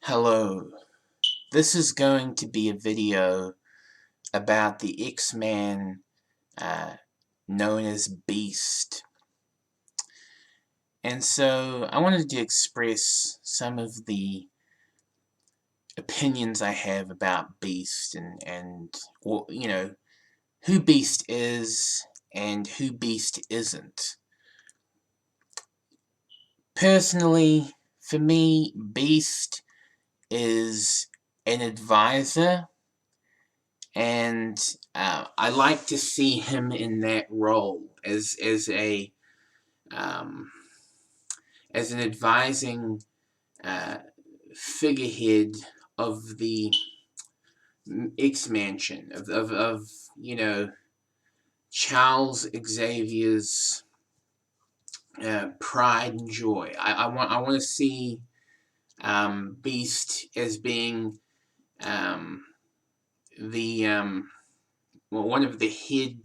Hello, this is going to be a video about the X-Man known as Beast. And so I wanted to express some of the opinions I have about Beast and who Beast is and who Beast isn't. Personally, for me, Beast is an advisor, and I like to see him in that role as um, an advising figurehead of the X-Mansion of Charles Xavier's pride and joy. I want to see Beast as being the one of the head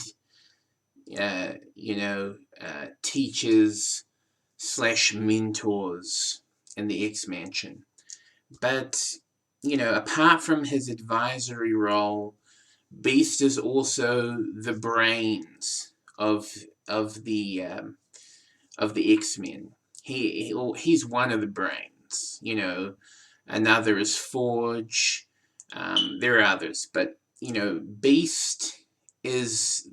teachers slash mentors in the X-Mansion. But, apart from his advisory role, Beast is also the brains of the X-Men. He's one of the brains. Another is Forge. There are others, but Beast is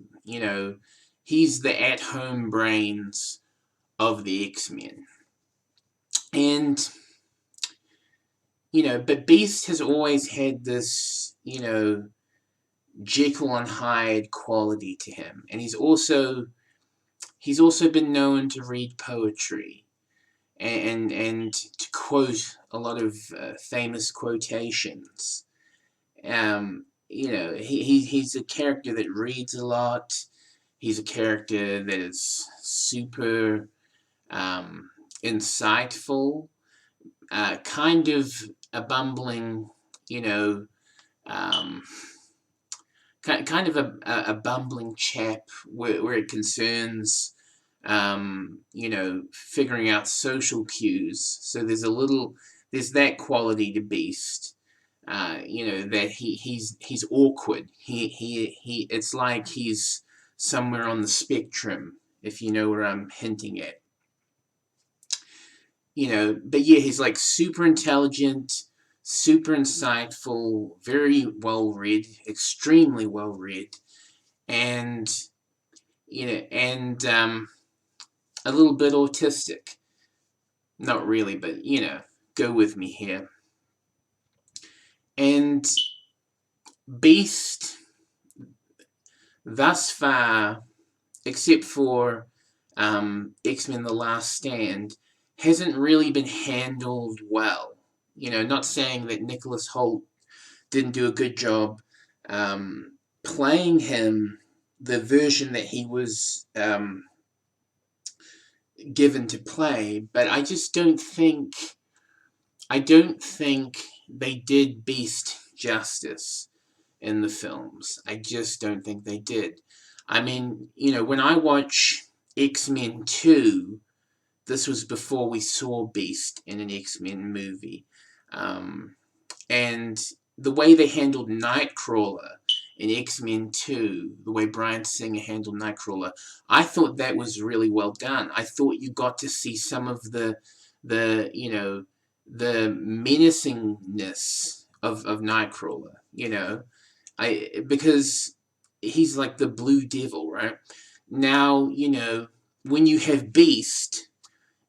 he's the at-home brains of the X-Men. And but Beast has always had this Jekyll and Hyde quality to him, and he's also been known to read poetry and to quote a lot of famous quotations. He's a character that reads a lot. He's a character that is super insightful, kind of a bumbling, kind of a bumbling chap where it concerns, figuring out social cues. So there's that quality to Beast. That he's awkward. It's like he's somewhere on the spectrum, if you know where I'm hinting at. But yeah, he's like super intelligent, super insightful, very well read, extremely well read, and a little bit autistic. Not really, but go with me here. And Beast, thus far, except for X-Men: The Last Stand, hasn't really been handled well. Not saying that Nicholas Hoult didn't do a good job playing him, the version that he was given to play, but I just don't think they did Beast justice in the films. I just don't think they did. I mean, when I watch X-Men 2, this was before we saw Beast in an X-Men movie. And the way they handled Nightcrawler in X-Men 2, the way Bryan Singer handled Nightcrawler, I thought that was really well done. I thought you got to see some of the menacingness of Nightcrawler, because he's like the Blue Devil, right? Now, when you have Beast,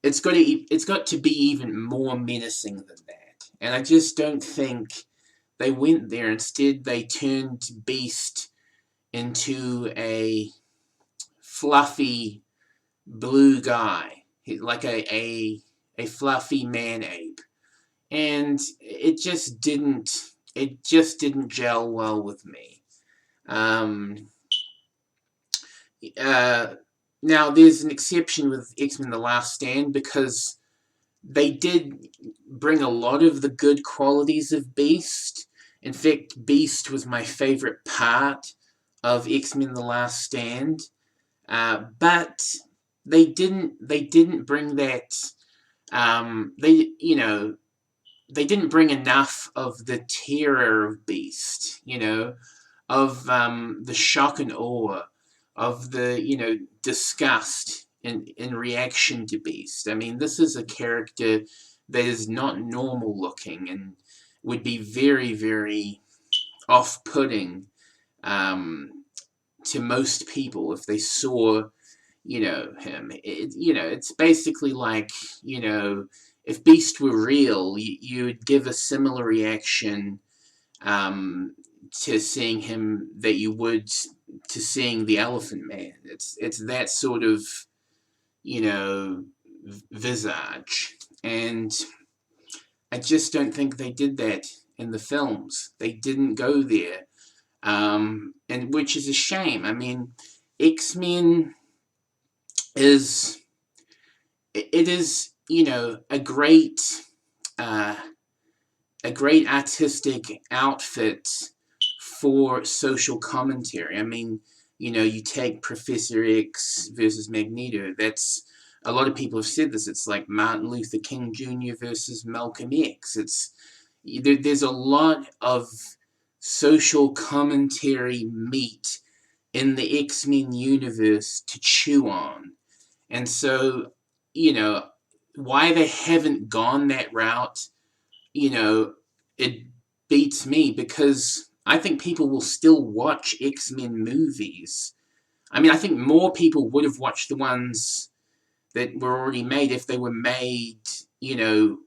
it's got to be even more menacing than that. And I just don't think they went there. Instead, they turned Beast into a fluffy blue guy, like a fluffy man-ape. And it just didn't gel well with me. Now, there's an exception with X-Men: The Last Stand, because they did bring a lot of the good qualities of Beast. In fact, Beast was my favorite part of X-Men: The Last Stand. But they didn't bring that. they didn't bring enough of the terror of Beast, you know, of the shock and awe, of the, you know, disgust in reaction to Beast. I mean, this is a character that is not normal looking and would be very, very off-putting to most people if they saw, you know, him. You know, it's basically like, you know, if Beast were real, you would give a similar reaction to seeing him that you would to seeing the Elephant Man. It's that sort of, you know, visage. And I just don't think they did that in the films. They didn't go there. And which is a shame. I mean, X-Men is, it is, you know, uh, a great artistic outfit for social commentary. I mean, you know, you take Professor X versus Magneto. That's, a lot of people have said this. It's like Martin Luther King Jr. versus Malcolm X. There's a lot of social commentary meat in the X-Men universe to chew on. And so, you know, why they haven't gone that route, you know, it beats me, because I think people will still watch X-Men movies. I mean, I think more people would have watched the ones that were already made if they were made, you know,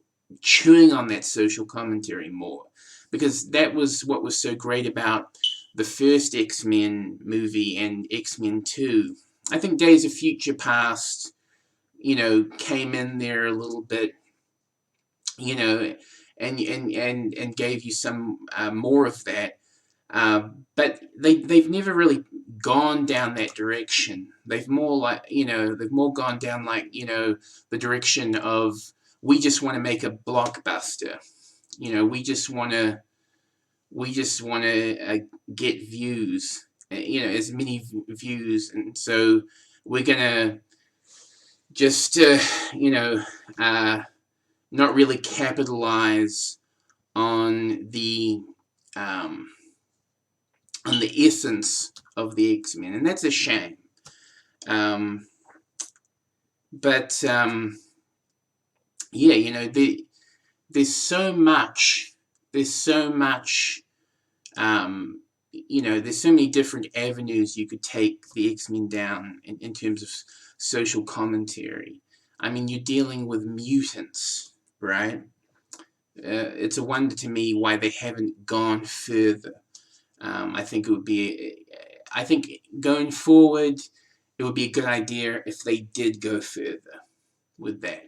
chewing on that social commentary more. Because that was what was so great about the first X-Men movie and X-Men 2. I think Days of Future Past, you know, came in there a little bit, you know, and gave you some more of that. But they've never really gone down that direction. They've more like, you know, they've more gone down like, you know, the direction of, we just want to make a blockbuster. You know, we just want to get views, you know, as many views, and so we're gonna just, you know, not really capitalize on the um, essence of the X-Men, and that's a shame. Um, but yeah, you know, there's so much, there's so much, you know, there's so many different avenues you could take the X-Men down in terms of social commentary. I mean, you're dealing with mutants, right? It's a wonder to me why they haven't gone further. I think it would be, I think going forward, it would be a good idea if they did go further with that.